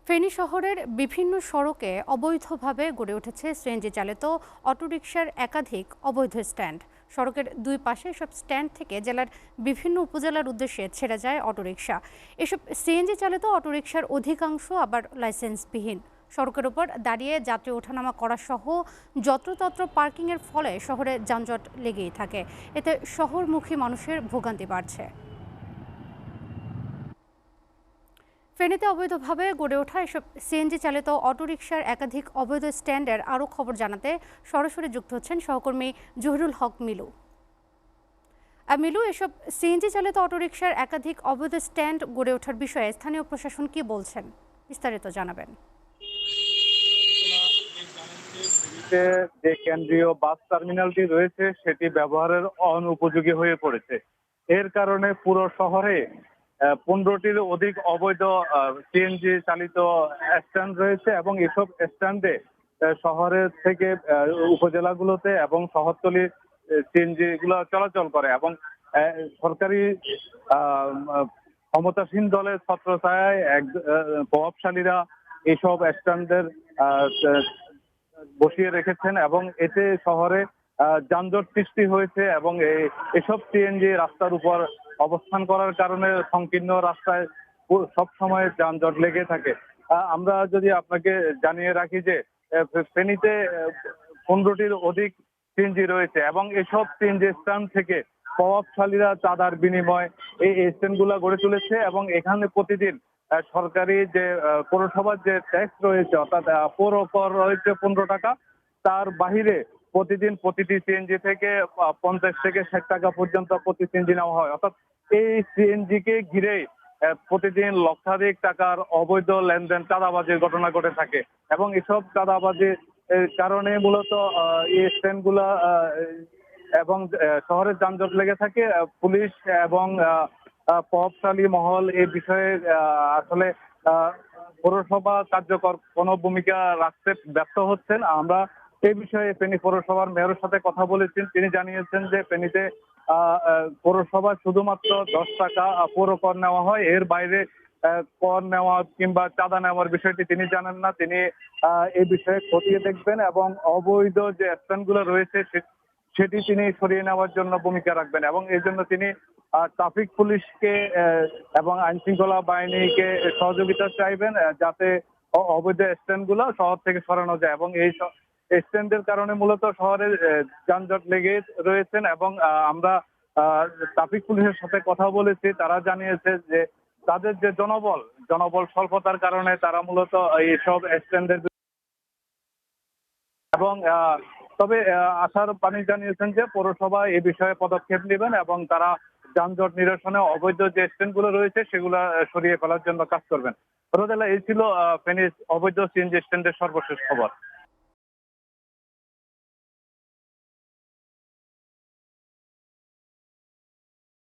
ফেনী শহরের বিভিন্ন সড়কে অবৈধভাবে গড়ে উঠেছে সিএনজি চালিত অটোরিকশার একাধিক অবৈধ স্ট্যান্ড। সড়কের দুই পাশে সব স্ট্যান্ড থেকে জেলার বিভিন্ন উপজেলার উদ্দেশ্যে ছেড়ে যায় অটোরিকশা। এসব সিএনজি চালিত অটোরিকশার অধিকাংশ আবার লাইসেন্সবিহীন। সড়কের ওপর দাঁড়িয়ে যাত্রী ওঠানামা করা সহ যত্রতত্র পার্কিংয়ের ফলে শহরে যানজট লেগেই থাকে। এতে শহরমুখী মানুষের ভোগান্তি বাড়ছে। ফেনীতে অবৈধভাবে গড়ে ওঠা এসব সিএনজি চালিত অটোরিকশার একাধিক অবৈধ স্ট্যান্ডের আরও খবর জানাতে সরাসরি যুক্ত হচ্ছেন সহকর্মী জহিরুল হক মিলু। মিলু, এসব সিএনজি চালিত অটোরিকশার একাধিক অবৈধ স্ট্যান্ড গড়ে ওঠার বিষয়ে স্থানীয় প্রশাসন কি বলছেন, বিস্তারিত জানাবেন। যে কেন্দ্রীয় বাস টার্মিনালটি রয়েছে সেটি ব্যবহারের অনুপযোগী হয়ে পড়েছে। এর কারণে পুরো শহরে 15টির অধিক অবৈধ সিএনজি চালিত স্ট্যান্ড রয়েছে এবং এসব স্ট্যান্ডে শহরের থেকে উপজেলাগুলোতে এবং শহরতলি সিএনজি গুলো চলাচল করে এবং সরকারি আহ, ক্ষমতাসীন দলের ছত্রছায়ায় প্রভাবশালীরা এইসব স্ট্যান্ডের বসিয়ে রেখেছেন এবং এতে শহরে যানজট সৃষ্টি হয়েছে এবং এসব সিএনজি রাস্তার উপর অবস্থান করার কারণে সংকীর্ণ রাস্তায় সব সময় যানজট লেগে থাকে। আমরা যদি আপনাকে জানিয়ে রাখি যে ফেনীতে 15টির অধিক সিএনজি রয়েছে এবং এসব সিএনজি স্ট্যান্ড থেকে প্রভাবশালীরা চাঁদার বিনিময় এই স্ট্যান্ড গুলা গড়ে তুলেছে এবং এখানে প্রতিদিন সরকারি যে পৌরসভার যে ট্যাক্স রয়েছে অর্থাৎ পৌর কর রয়েছে 15 টাকা, তার বাহিরে প্রতিদিন প্রতিটি সিএনজি থেকে 50 থেকে 60 টাকা পর্যন্ত প্রতি সিএনজি নেওয়া হয়। অর্থাৎ এই সিএনজি কে ঘিরে প্রতিদিন লক্ষাধিক টাকার অবৈধ লেনদেন চাঁদাবাজির ঘটনা ঘটে থাকে এবং এসব চাঁদাবাজির কারণে মূলত এই স্ট্যান্ড গুলা এবং শহরের যানজট লেগে থাকে। পুলিশ এবং প্রভাবশালী মহল এই বিষয়ে আসলে পৌরসভা কার্যকর কোনো ভূমিকা রাখতে ব্যর্থ হচ্ছেন। আমরা এই বিষয়ে ফেনী পৌরসভার মেয়রের সাথে কথা বলেছেন, তিনি জানিয়েছেন যে ফেনীতে পৌরসভা শুধুমাত্র 10 টাকা পৌর কর নেওয়া হয়, এর বাইরে কর নেওয়া কিংবা চাঁদা নেওয়ার বিষয়টি তিনি জানেন না। তিনি এই বিষয়ে খতিয়ে দেখবেন এবং অবৈধ যে স্ট্যান্ড গুলো রয়েছে সেটি তিনি সরিয়ে নেওয়ার জন্য ভূমিকা রাখবেন এবং এই জন্য তিনি ট্রাফিক পুলিশকে এবং আইন শৃঙ্খলা বাহিনীকে সহযোগিতা চাইবেন যাতে অবৈধ স্ট্যান্ড গুলো শহর থেকে সরানো যায় এবং এই স্ট্যান্ডের কারণে মূলত শহরে যানজট লেগে রয়েছেন এবং আমরা ট্রাফিক পুলিশের সাথে কথা বলেছি, তারা জানিয়েছে যে তাদের যে জনবল স্বল্পতার কারণে তারা মূলত এইসব স্ট্যান্ডের এবং তবে আশার বাণী জানিয়েছেন যে পৌরসভা এ বিষয়ে পদক্ষেপ নেবেন এবং তারা যানজট নিরসনে অবৈধ যে স্ট্যান্ডগুলো রয়েছে সেগুলো সরিয়ে ফেলার জন্য কাজ করবেন। রোদেলা, এই ছিল ফেনীর অবৈধ সিএনজি স্ট্যান্ডের সর্বশেষ খবর।